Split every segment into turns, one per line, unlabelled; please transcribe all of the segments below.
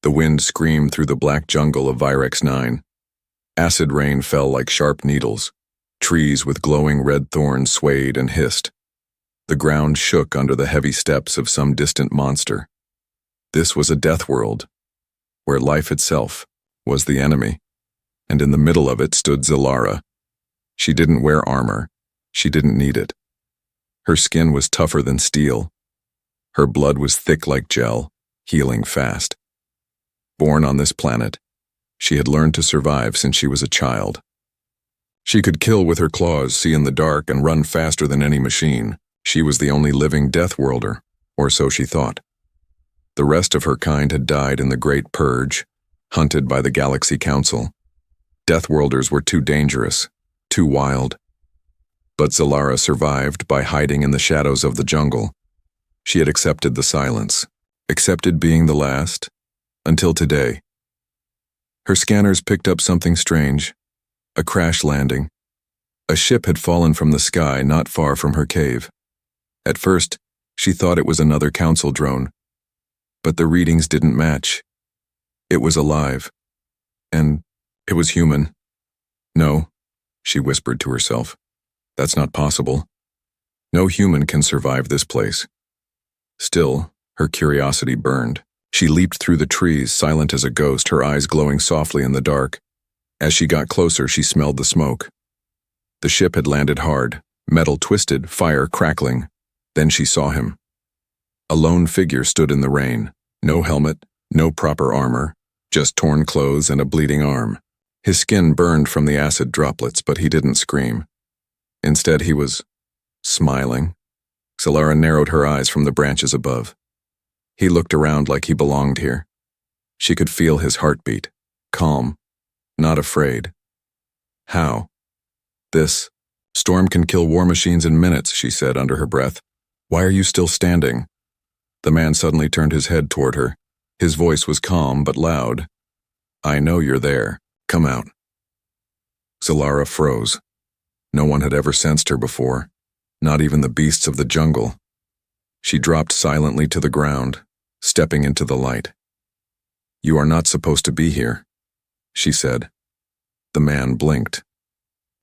The wind screamed through the black jungle of Virex 9. Acid rain fell like sharp needles. Trees with glowing red thorns swayed and hissed. The ground shook under the heavy steps of some distant monster. This was a death world, where life itself was the enemy, and in the middle of it stood Zilara. She didn't wear armor. She didn't need it. Her skin was tougher than steel. Her blood was thick like gel, healing fast. Born on this planet, she had learned to survive since she was a child. She could kill with her claws, see in the dark, and run faster than any machine. She was the only living Deathworlder, or so she thought. The rest of her kind had died in the Great Purge, hunted by the Galaxy Council. Deathworlders were too dangerous, too wild. But Zilara survived by hiding in the shadows of the jungle. She had accepted the silence, accepted being the last, until today. Her scanners picked up something strange, a crash landing. A ship had fallen from the sky not far from her cave. At first, she thought it was another council drone, but the readings didn't match. It was alive, and it was human. No, she whispered to herself. That's not possible. No human can survive this place. Still, her curiosity burned. She leaped through the trees, silent as a ghost, her eyes glowing softly in the dark. As she got closer, she smelled the smoke. The ship had landed hard, metal twisted, fire crackling. Then she saw him. A lone figure stood in the rain. No helmet, no proper armor, just torn clothes and a bleeding arm. His skin burned from the acid droplets, but he didn't scream. Instead, he was smiling. Zilara narrowed her eyes from the branches above. He looked around like he belonged here. She could feel his heartbeat, calm, not afraid. How? This storm can kill war machines in minutes, she said under her breath. Why are you still standing? The man suddenly turned his head toward her. His voice was calm but loud. I know you're there. Come out. Zilara froze. No one had ever sensed her before, not even the beasts of the jungle. She dropped silently to the ground, stepping into the light. You are not supposed to be here, she said. The man blinked,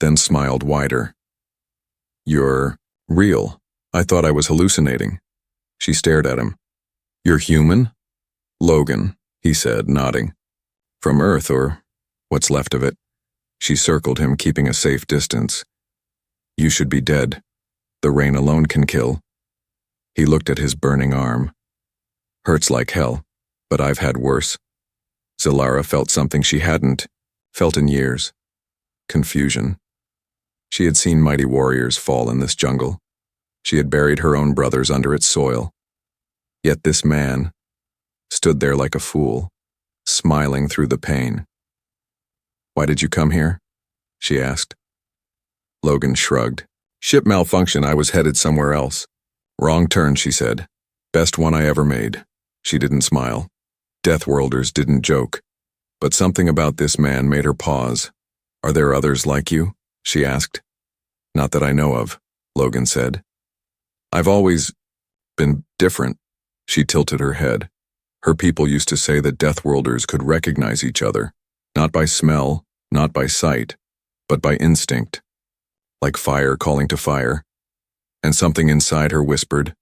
then smiled wider. You're real. I thought I was hallucinating. She stared at him. You're human? Logan, he said, nodding. From Earth, or what's left of it. She circled him, keeping a safe distance. You should be dead. The rain alone can kill. He looked at his burning arm. Hurts like hell, but I've had worse. Zilara felt something she hadn't felt in years. Confusion. She had seen mighty warriors fall in this jungle. She had buried her own brothers under its soil. Yet this man stood there like a fool, smiling through the pain. Why did you come here? She asked. Logan shrugged. Ship malfunction, I was headed somewhere else. Wrong turn, she said. Best one I ever made. She didn't smile. Deathworlders didn't joke. But something about this man made her pause. Are there others like you? She asked. Not that I know of, Logan said. I've always been different. She tilted her head. Her people used to say that Deathworlders could recognize each other, not by smell, not by sight, but by instinct. Like fire calling to fire. And something inside her whispered,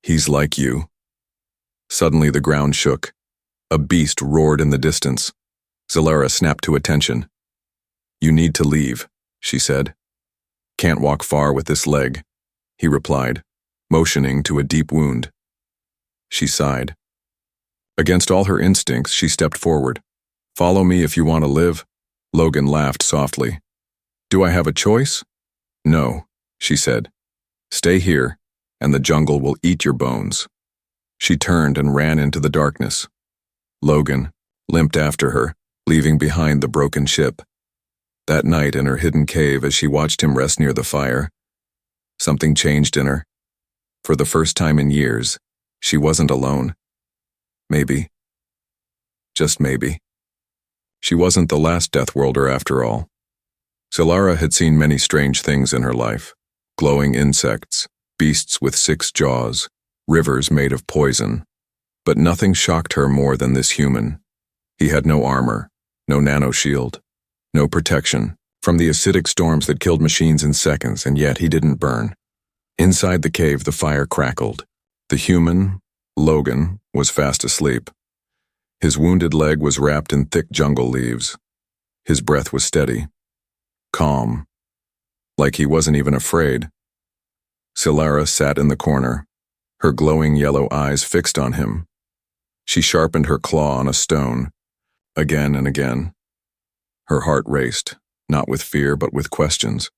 he's like you. Suddenly the ground shook. A beast roared in the distance. Zilara snapped to attention. You need to leave, she said. Can't walk far with this leg, he replied, motioning to a deep wound. She sighed. Against all her instincts, she stepped forward. Follow me if you want to live. Logan laughed softly. Do I have a choice? No, she said. Stay here, and the jungle will eat your bones. She turned and ran into the darkness. Logan limped after her, leaving behind the broken ship. That night in her hidden cave, as she watched him rest near the fire, something changed in her. For the first time in years, she wasn't alone. Maybe. Just maybe. She wasn't the last Deathworlder after all. Zilara had seen many strange things in her life. Glowing insects, beasts with 6 jaws, rivers made of poison. But nothing shocked her more than this human. He had no armor, no nanoshield, no protection from the acidic storms that killed machines in seconds, and yet he didn't burn. Inside the cave, the fire crackled. The human, Logan, was fast asleep. His wounded leg was wrapped in thick jungle leaves. His breath was steady, calm, like he wasn't even afraid. Solara sat in the corner, her glowing yellow eyes fixed on him. She sharpened her claw on a stone, again and again. Her heart raced, not with fear but with questions.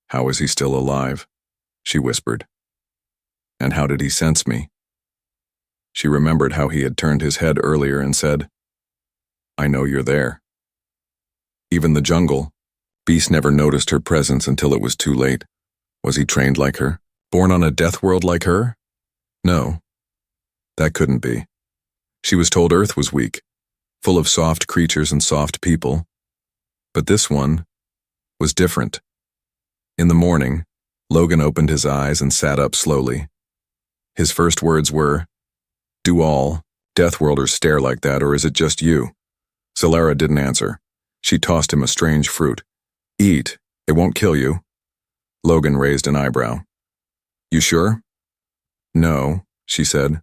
"How is he still alive?" she whispered. "And how did he sense me?" She remembered how he had turned his head earlier and said, "I know you're there." Even the jungle, Beast never noticed her presence until it was too late. Was he trained like her? Born on a death world like her? No, that couldn't be. She was told Earth was weak, full of soft creatures and soft people. But this one was different. In the morning, Logan opened his eyes and sat up slowly. His first words were, "Do all Deathworlders stare like that, or is it just you?" Solara didn't answer. She tossed him a strange fruit. "Eat, it won't kill you." Logan raised an eyebrow. "You sure?" "No," she said.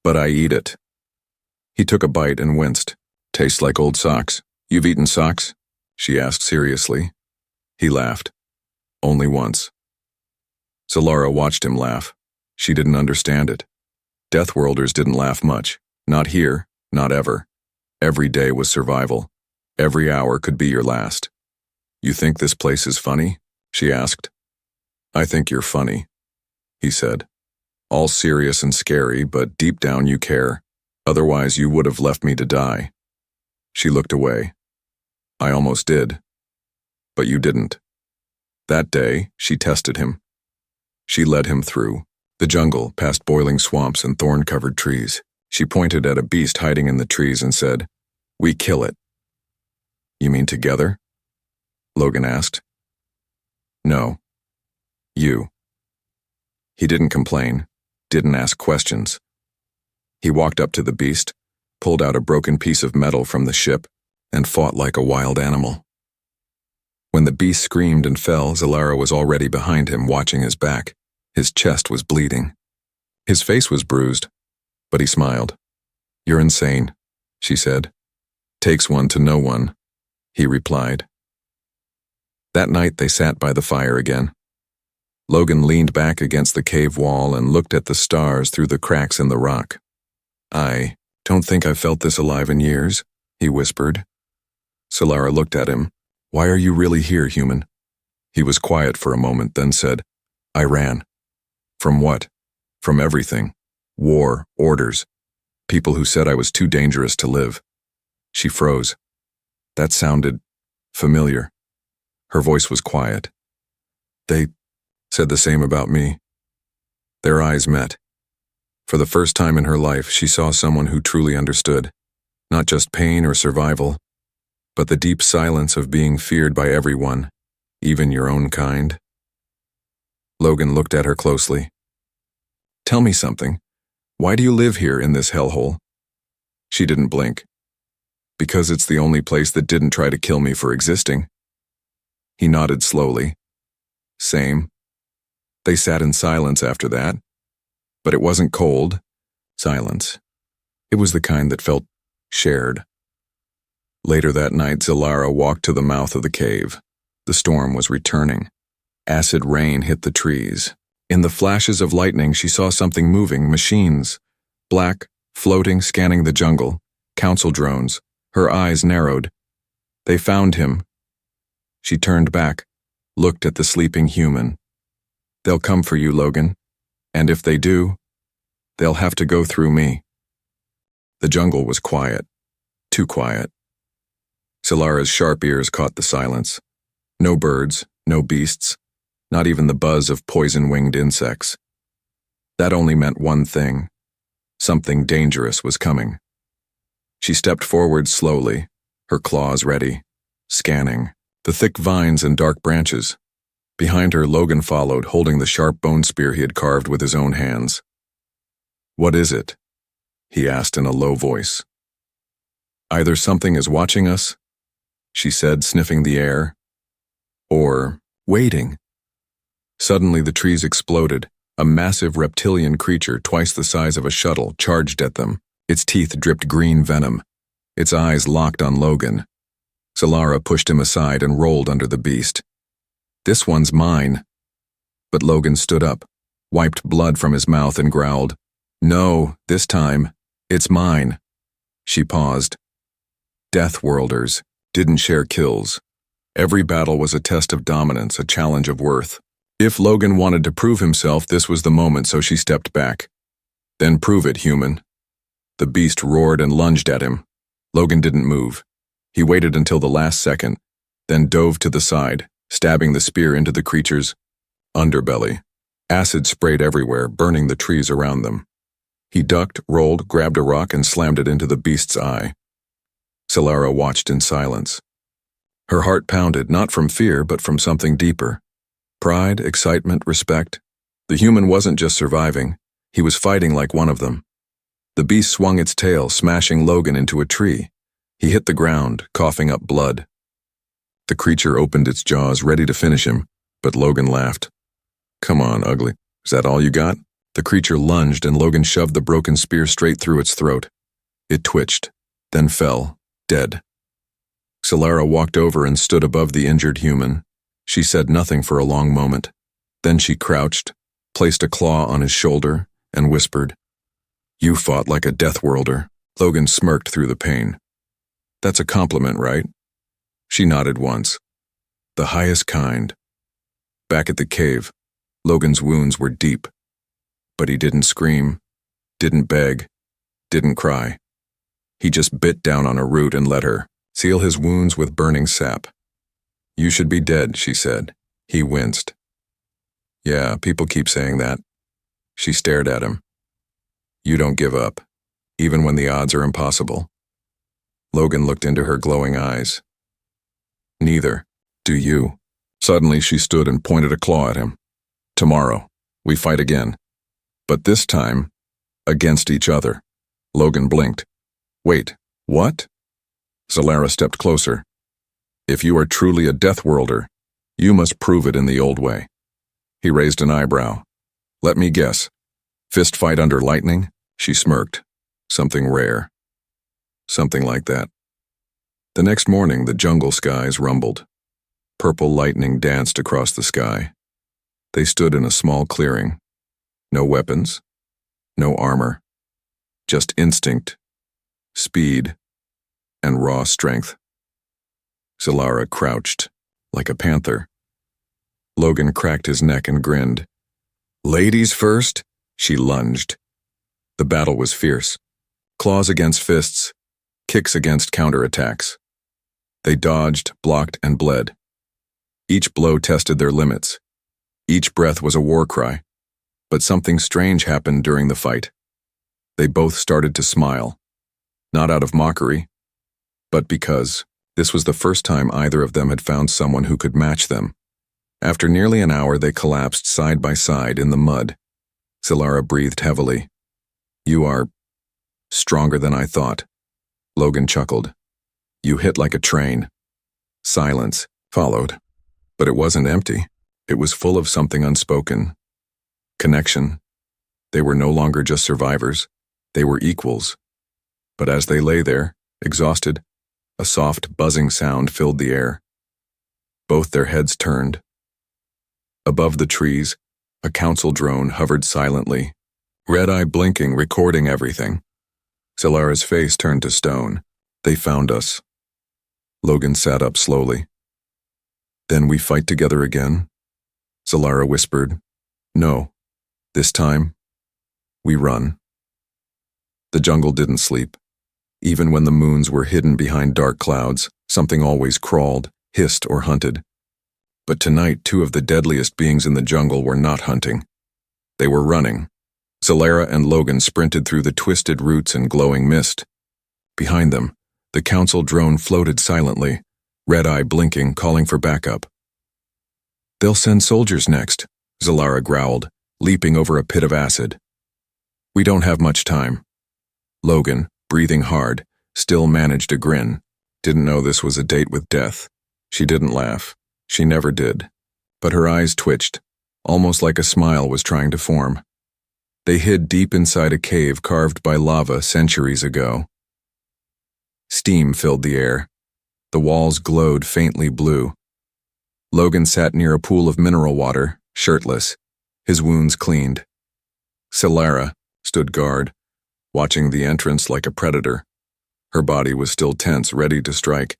"But I eat it." He took a bite and winced. "Tastes like old socks." "You've eaten socks?" she asked seriously. He laughed. Only once. Solara watched him laugh. She didn't understand it. Deathworlders didn't laugh much. Not here, not ever. Every day was survival. Every hour could be your last. "You think this place is funny?" she asked. "I think you're funny," he said. "All serious and scary, but deep down you care. Otherwise you would have left me to die." She looked away. "I almost did. But you didn't." That day, she tested him. She led him through the jungle, past boiling swamps and thorn-covered trees. She pointed at a beast hiding in the trees and said, "We kill it." "You mean together?" Logan asked. "No. You." He didn't complain, didn't ask questions. He walked up to the beast, pulled out a broken piece of metal from the ship, and fought like a wild animal. When the beast screamed and fell, Solara was already behind him, watching his back. His chest was bleeding. His face was bruised, but he smiled. "You're insane," she said. "Takes one to know one," he replied. That night they sat by the fire again. Logan leaned back against the cave wall and looked at the stars through the cracks in the rock. "I don't think I've felt this alive in years," he whispered. Solara looked at him. "Why are you really here, human?" He was quiet for a moment, then said, "I ran." "From what?" "From everything. War, orders, people who said I was too dangerous to live." She froze. That sounded familiar. Her voice was quiet. "They said the same about me." Their eyes met. For the first time in her life, she saw someone who truly understood, not just pain or survival, but the deep silence of being feared by everyone, even your own kind. Logan looked at her closely. "Tell me something. Why do you live here in this hellhole?" She didn't blink. "Because it's the only place that didn't try to kill me for existing." He nodded slowly. "Same." They sat in silence after that. But it wasn't cold silence. It was the kind that felt shared. Later that night, Solara walked to the mouth of the cave. The storm was returning. Acid rain hit the trees. In the flashes of lightning, she saw something moving, machines. Black, floating, scanning the jungle. Council drones. Her eyes narrowed. They found him. She turned back, looked at the sleeping human. "They'll come for you, Logan. And if they do, they'll have to go through me." The jungle was quiet. Too quiet. Solara's sharp ears caught the silence. No birds, no beasts, not even the buzz of poison-winged insects. That only meant one thing. Something dangerous was coming. She stepped forward slowly, her claws ready, scanning the thick vines and dark branches. Behind her, Logan followed, holding the sharp bone spear he had carved with his own hands. "What is it?" he asked in a low voice. Either something is watching us, she said, sniffing the air, or waiting. Suddenly the trees exploded. A massive reptilian creature twice the size of a shuttle charged at them. Its teeth dripped green venom. Its eyes locked on Logan. Solara pushed him aside and rolled under the beast. "This one's mine." But Logan stood up, wiped blood from his mouth and growled, "No, this time, it's mine." She paused. Deathworlders didn't share kills. Every battle was a test of dominance, a challenge of worth. If Logan wanted to prove himself, this was the moment, so she stepped back. "Then prove it, human." The beast roared and lunged at him. Logan didn't move. He waited until the last second, then dove to the side, stabbing the spear into the creature's underbelly. Acid sprayed everywhere, burning the trees around them. He ducked, rolled, grabbed a rock, and slammed it into the beast's eye. Solara watched in silence. Her heart pounded, not from fear, but from something deeper. Pride, excitement, respect. The human wasn't just surviving, he was fighting like one of them. The beast swung its tail, smashing Logan into a tree. He hit the ground, coughing up blood. The creature opened its jaws, ready to finish him, but Logan laughed. "Come on, ugly. Is that all you got?" The creature lunged, and Logan shoved the broken spear straight through its throat. It twitched, then fell, dead. Solara walked over and stood above the injured human. She said nothing for a long moment. Then she crouched, placed a claw on his shoulder, and whispered, "You fought like a Deathworlder." Logan smirked through the pain. "That's a compliment, right?" She nodded once. "The highest kind." Back at the cave, Logan's wounds were deep. But he didn't scream, didn't beg, didn't cry. He just bit down on a root and let her seal his wounds with burning sap. "You should be dead," she said. He winced. "Yeah, people keep saying that." She stared at him. "You don't give up, even when the odds are impossible." Logan looked into her glowing eyes. "Neither do you." Suddenly she stood and pointed a claw at him. "Tomorrow, we fight again. But this time, against each other." Logan blinked. "Wait, what?" Solara stepped closer. "If you are truly a Deathworlder, you must prove it in the old way." He raised an eyebrow. "Let me guess. Fist fight under lightning?" She smirked. "Something rare." "Something like that." The next morning, the jungle skies rumbled. Purple lightning danced across the sky. They stood in a small clearing. No weapons, no armor. Just instinct, speed, and raw strength. Solara crouched, like a panther. Logan cracked his neck and grinned. "Ladies first?" She lunged. The battle was fierce. Claws against fists, kicks against counterattacks. They dodged, blocked, and bled. Each blow tested their limits. Each breath was a war cry. But something strange happened during the fight. They both started to smile. Not out of mockery, but because this was the first time either of them had found someone who could match them. After nearly an hour, they collapsed side by side in the mud. Solara breathed heavily. "You are stronger than I thought." Logan chuckled. "You hit like a train." Silence followed. But it wasn't empty. It was full of something unspoken. Connection. They were no longer just survivors. They were equals. But as they lay there, exhausted, a soft, buzzing sound filled the air. Both their heads turned. Above the trees, a council drone hovered silently, red eye blinking, recording everything. Solara's face turned to stone. "They found us." Logan sat up slowly. "Then we fight together again?" Solara whispered. "No. This time, we run." The jungle didn't sleep. Even when the moons were hidden behind dark clouds, something always crawled, hissed, or hunted. But tonight, two of the deadliest beings in the jungle were not hunting. They were running. Solara and Logan sprinted through the twisted roots and glowing mist. Behind them, the council drone floated silently, red eye blinking, calling for backup. "They'll send soldiers next," Solara growled, leaping over a pit of acid. "We don't have much time." Logan, breathing hard, still managed a grin. Didn't know this was a date with death. She didn't laugh. She never did. But her eyes twitched, almost like a smile was trying to form. They hid deep inside a cave carved by lava centuries ago. Steam filled the air. The walls glowed faintly blue. Logan sat near a pool of mineral water, shirtless, his wounds cleaned. Solara stood guard, watching the entrance like a predator. Her body was still tense, ready to strike.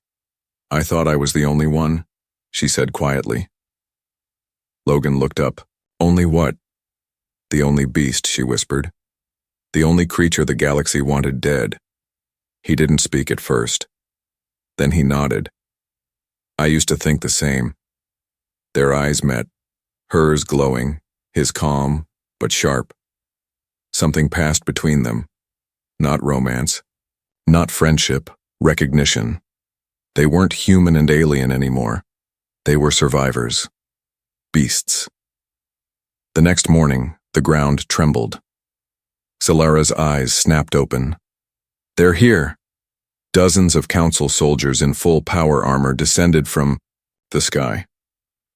"I thought I was the only one," she said quietly. Logan looked up. "Only what?" "The only beast," she whispered. "The only creature the galaxy wanted dead." He didn't speak at first. Then he nodded. "I used to think the same." Their eyes met, hers glowing, his calm, but sharp. Something passed between them. Not romance. Not friendship, recognition. They weren't human and alien anymore. They were survivors. Beasts. The next morning, the ground trembled. Solara's eyes snapped open. "They're here." Dozens of council soldiers in full power armor descended from the sky.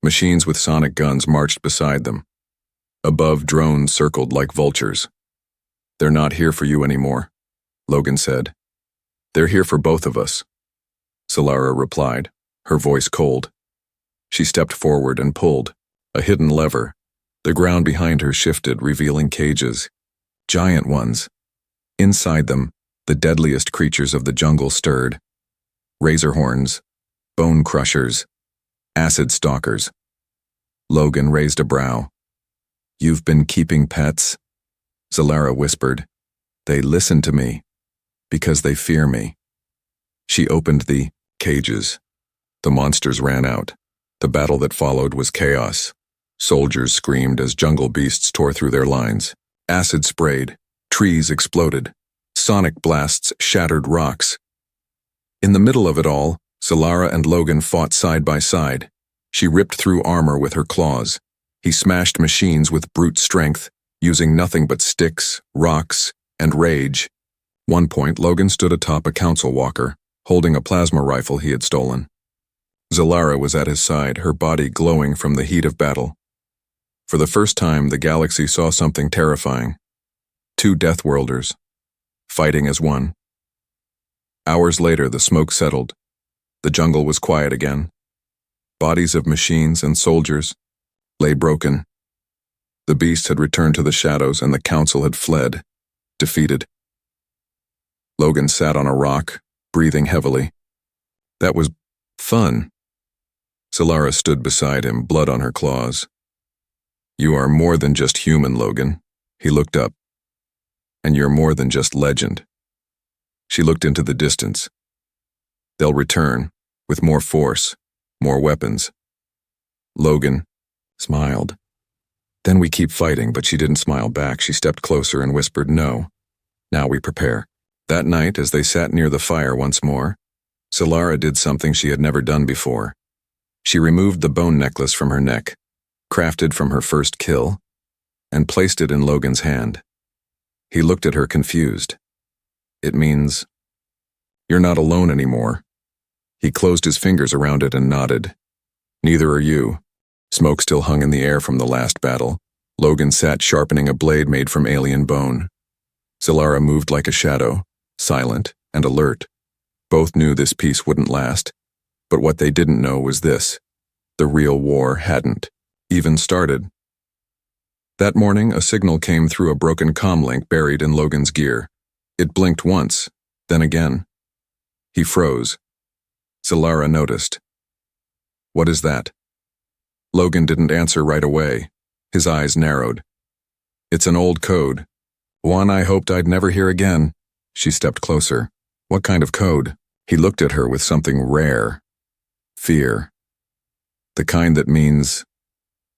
Machines with sonic guns marched beside them. Above, drones circled like vultures. "They're not here for you anymore," Logan said. "They're here for both of us," Solara replied, her voice cold. She stepped forward and pulled a hidden lever. The ground behind her shifted, revealing cages. Giant ones. Inside them, the deadliest creatures of the jungle stirred. Razor horns, bone crushers, acid stalkers. Logan raised a brow. "You've been keeping pets?" Solara whispered. "They listen to me, because they fear me." She opened the cages. The monsters ran out. The battle that followed was chaos. Soldiers screamed as jungle beasts tore through their lines. Acid sprayed. Trees exploded. Sonic blasts shattered rocks. In the middle of it all, Solara and Logan fought side by side. She ripped through armor with her claws. He smashed machines with brute strength, using nothing but sticks, rocks, and rage. One point, Logan stood atop a council walker, holding a plasma rifle he had stolen. Solara was at his side, her body glowing from the heat of battle. For the first time, the galaxy saw something terrifying. Two Deathworlders, fighting as one. Hours later, the smoke settled. The jungle was quiet again. Bodies of machines and soldiers lay broken. The beast had returned to the shadows and the council had fled, defeated. Logan sat on a rock, breathing heavily. That was fun. Solara stood beside him, blood on her claws. "You are more than just human, Logan." He looked up. "And you're more than just legend." She looked into the distance. "They'll return, with more force, more weapons." Logan smiled. "Then we keep fighting," but she didn't smile back. She stepped closer and whispered, "No. Now we prepare." That night, as they sat near the fire once more, Solara did something she had never done before. She removed the bone necklace from her neck, crafted from her first kill, and placed it in Logan's hand. He looked at her confused. "It means you're not alone anymore." He closed his fingers around it and nodded. "Neither are you." Smoke still hung in the air from the last battle. Logan sat sharpening a blade made from alien bone. Solara moved like a shadow, silent and alert. Both knew this peace wouldn't last, but what they didn't know was this: the real war hadn't even started. That morning, a signal came through a broken comlink buried in Logan's gear. It blinked once, then again. He froze. Solara noticed. "What is that?" Logan didn't answer right away. His eyes narrowed. "It's an old code. One I hoped I'd never hear again." She stepped closer. "What kind of code?" He looked at her with something rare. Fear. The kind that means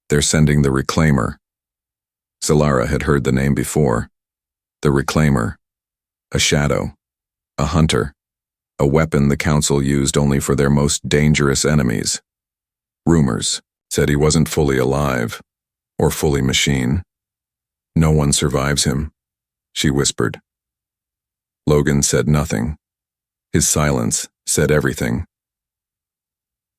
they're sending the Reclaimer. Solara had heard the name before. The Reclaimer. A shadow. A hunter. A weapon the Council used only for their most dangerous enemies. Rumors said he wasn't fully alive, or fully machine. "No one survives him," she whispered. Logan said nothing. His silence said everything.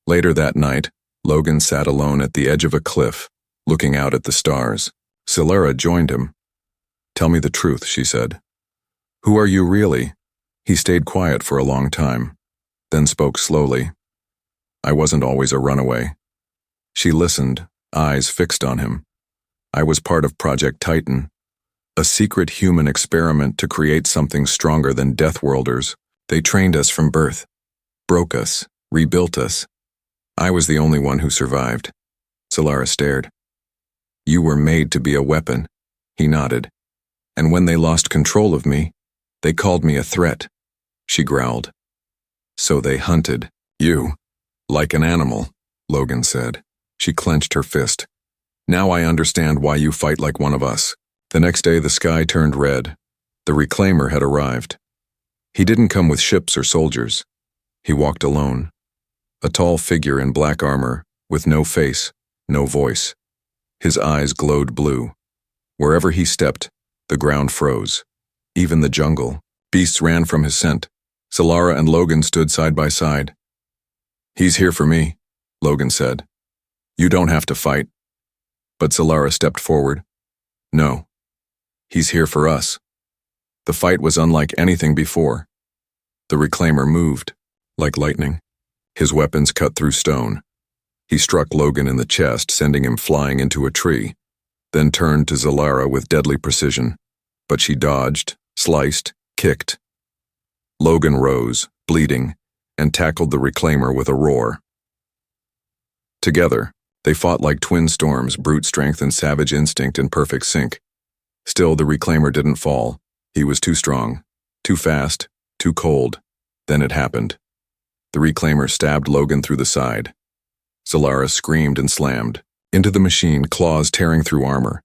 Later that night, Logan sat alone at the edge of a cliff, looking out at the stars. Solara joined him. "Tell me the truth," she said. "Who are you really?" He stayed quiet for a long time, then spoke slowly. "I wasn't always a runaway." She listened, eyes fixed on him. "I was part of Project Titan, a secret human experiment to create something stronger than Deathworlders. They trained us from birth, broke us, rebuilt us. I was the only one who survived." Solara stared. "You were made to be a weapon." He nodded. "And when they lost control of me, they called me a threat." She growled. "So they hunted you, like an animal," Logan said. She clenched her fist. "Now I understand why you fight like one of us." The next day the sky turned red. The reclaimer had arrived. He didn't come with ships or soldiers. He walked alone. A tall figure in black armor, with no face, no voice. His eyes glowed blue. Wherever he stepped, the ground froze. Even the jungle. Beasts ran from his scent. Solara and Logan stood side by side. "He's here for me," Logan said. "You don't have to fight." But Solara stepped forward. "No. He's here for us." The fight was unlike anything before. The reclaimer moved, like lightning. His weapons cut through stone. He struck Logan in the chest, sending him flying into a tree, then turned to Solara with deadly precision. But she dodged, sliced, kicked. Logan rose, bleeding, and tackled the reclaimer with a roar. Together, they fought like twin storms, brute strength and savage instinct in perfect sync. Still, the reclaimer didn't fall. He was too strong, too fast, too cold. Then it happened. The reclaimer stabbed Logan through the side. Solara screamed and slammed. Into the machine, claws tearing through armor.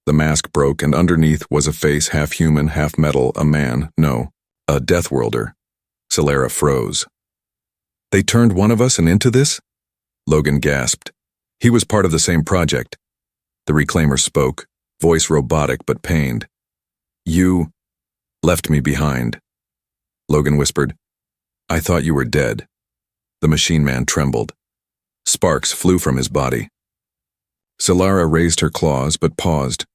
The mask broke, and underneath was a face half human, half metal, a man, no, a Deathworlder. Solara froze. "They turned one of us and into this?" Logan gasped. He was part of the same project. The reclaimer spoke, voice robotic but pained. "You left me behind." Logan whispered, "I thought you were dead." The machine man trembled. Sparks flew from his body. Solara raised her claws but paused.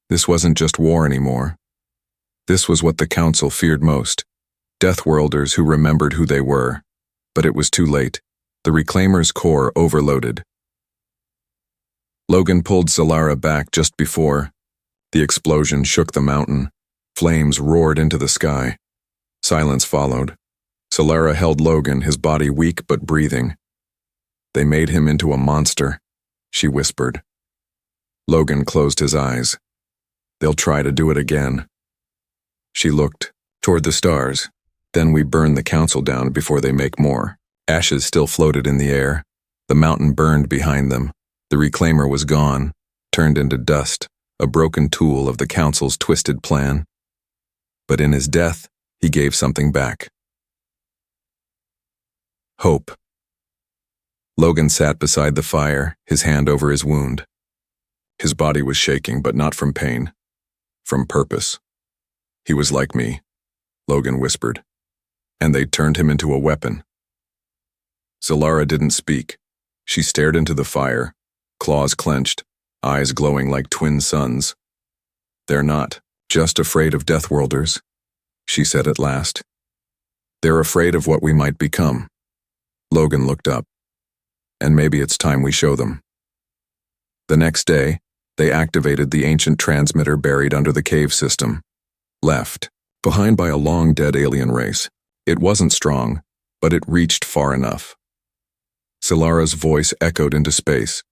This wasn't just war anymore. This was what the Council feared most. Deathworlders who remembered who they were. But it was too late. The reclaimer's core overloaded. Logan pulled Solara back just before. The explosion shook the mountain. Flames roared into the sky. Silence followed. Solara held Logan, his body weak but breathing. "They made him into a monster," she whispered. Logan closed his eyes. "They'll try to do it again." She looked toward the stars. "Then we burn the Council down before they make more." Ashes still floated in the air. The mountain burned behind them. The reclaimer was gone, turned into dust, a broken tool of the Council's twisted plan. But in his death, he gave something back. Hope. Logan sat beside the fire, his hand over his wound. His body was shaking, but not from pain, from purpose. "He was like me," Logan whispered, "and they turned him into a weapon." Solara didn't speak. She stared into the fire, claws clenched, eyes glowing like twin suns. "They're not just afraid of Deathworlders," she said at last. "They're afraid of what we might become." Logan looked up. "And maybe it's time we show them." The next day, they activated the ancient transmitter buried under the cave system. Left behind by a long-dead alien race. It wasn't strong, but it reached far enough. Solara's voice echoed into space.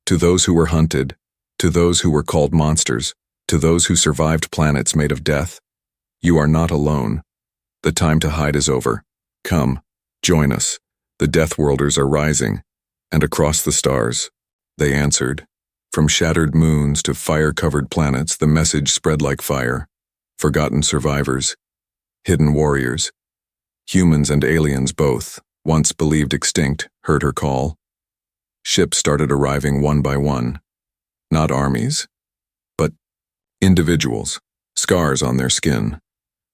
"To those who were hunted, to those who were called monsters, to those who survived planets made of death, you are not alone. The time to hide is over. Come, join us. The Deathworlders are rising." And across the stars, they answered. From shattered moons to fire-covered planets, the message spread like fire. Forgotten survivors, hidden warriors, humans and aliens both, once believed extinct, heard her call. Ships started arriving one by one. Not armies, but individuals, scars on their skin,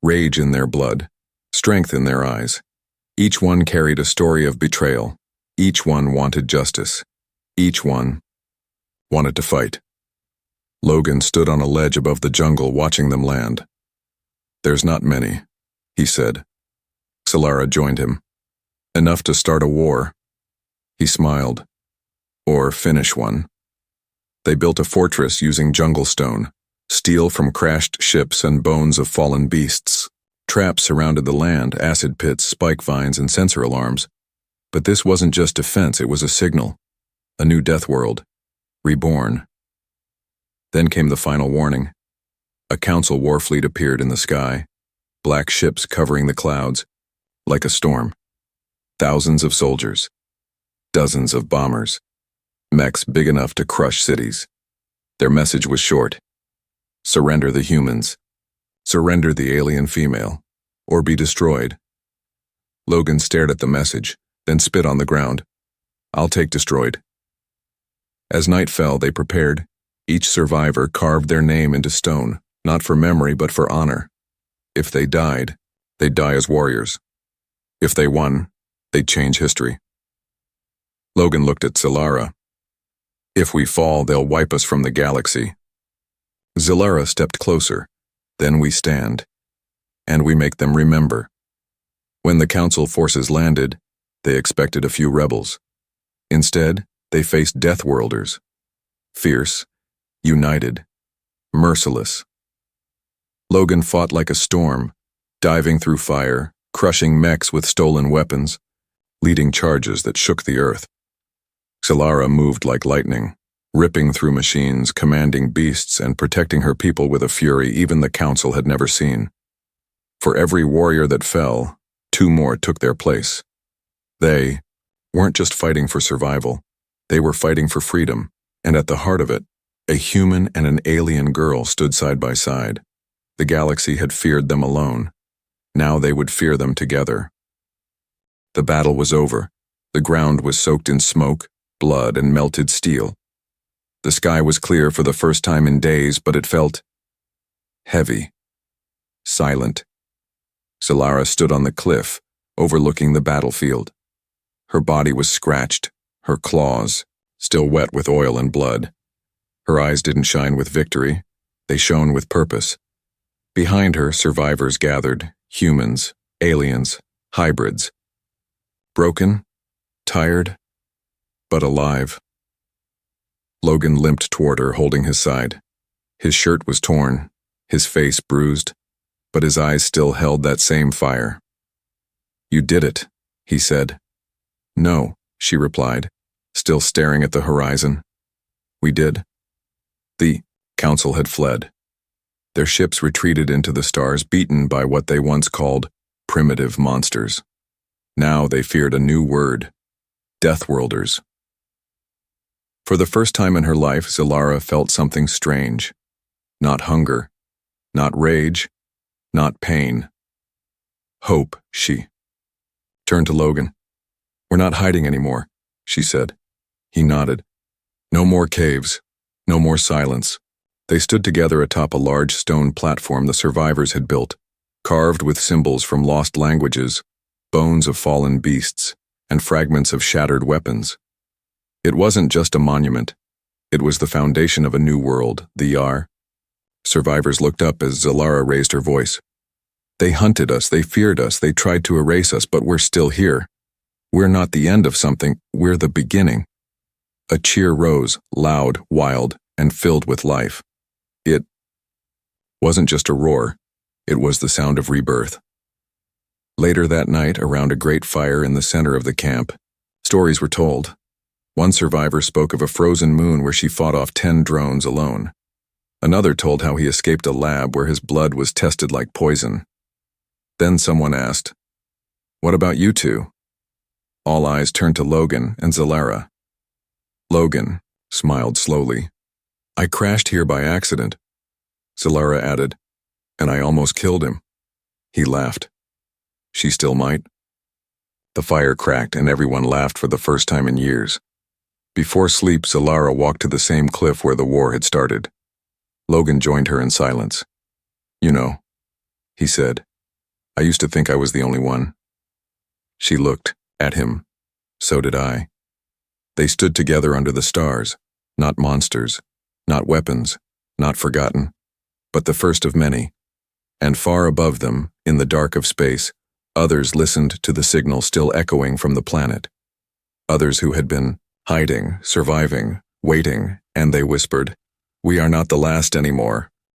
rage in their blood, strength in their eyes. Each one carried a story of betrayal. Each one wanted justice. Each one wanted to fight. Logan stood on a ledge above the jungle watching them land. "There's not many," he said. Solara joined him. "Enough to start a war." He smiled. "Or finish one." They built a fortress using jungle stone, steel from crashed ships and bones of fallen beasts. Traps surrounded the land, acid pits, spike vines, and sensor alarms. But this wasn't just defense, it was a signal. A new Deathworld. Reborn. Then came the final warning. A council warfleet appeared in the sky, black ships covering the clouds, like a storm. Thousands of soldiers. Dozens of bombers. Mechs big enough to crush cities. Their message was short. Surrender the humans. Surrender the alien female. Or be destroyed. Logan stared at the message, then spit on the ground. "I'll take destroyed." As night fell, they prepared. Each survivor carved their name into stone, not for memory but for honor. If they died, they'd die as warriors. If they won, they'd change history. Logan looked at Solara. "If we fall, they'll wipe us from the galaxy." Solara stepped closer. "Then we stand. And we make them remember." When the council forces landed, they expected a few rebels. Instead, they faced Deathworlders. Fierce, united, merciless. Logan fought like a storm, diving through fire, crushing mechs with stolen weapons, leading charges that shook the earth. Solara moved like lightning, ripping through machines, commanding beasts, and protecting her people with a fury even the council had never seen. For every warrior that fell, 2 more took their place. They weren't just fighting for survival, they were fighting for freedom, and at the heart of it, a human and an alien girl stood side by side. The galaxy had feared them alone. Now they would fear them together. The battle was over. The ground was soaked in smoke, blood, and melted steel. The sky was clear for the first time in days, but it felt heavy, silent. Solara stood on the cliff, overlooking the battlefield. Her body was scratched, her claws still wet with oil and blood. Her eyes didn't shine with victory, they shone with purpose. Behind her, survivors gathered, humans, aliens, hybrids. Broken, tired, but alive. Logan limped toward her, holding his side. His shirt was torn, his face bruised, but his eyes still held that same fire. "You did it," he said. "No," she replied, still staring at the horizon. "We did." The council had fled. Their ships retreated into the stars, beaten by what they once called primitive monsters. Now they feared a new word: Deathworlders. For the first time in her life, Solara felt something strange. Not hunger, not rage, not pain. Hope, she turned to Logan. "We're not hiding anymore," she said. He nodded. "No more caves, no more silence." They stood together atop a large stone platform the survivors had built, carved with symbols from lost languages, bones of fallen beasts, and fragments of shattered weapons. It wasn't just a monument. It was the foundation of a new world, the Yar. Survivors looked up as Solara raised her voice. "They hunted us, they feared us, they tried to erase us, but we're still here. We're not the end of something, we're the beginning." A cheer rose, loud, wild, and filled with life. It wasn't just a roar, it was the sound of rebirth. Later that night, around a great fire in the center of the camp, stories were told. One survivor spoke of a frozen moon where she fought off 10 drones alone. Another told how he escaped a lab where his blood was tested like poison. Then someone asked, "What about you two?" All eyes turned to Logan and Solara. Logan smiled slowly. "I crashed here by accident." Solara added, "And I almost killed him." He laughed. "She still might." The fire cracked and everyone laughed for the first time in years. Before sleep, Solara walked to the same cliff where the war had started. Logan joined her in silence. "You know," he said, I used to think I was the only one." She looked at him. So did I. They stood together under the stars, not monsters, not weapons, not forgotten, but the first of many. And far above them, in the dark of space, others listened to the signal still echoing from the planet. Others who had been hiding, surviving, waiting, and they whispered, "We are not the last anymore."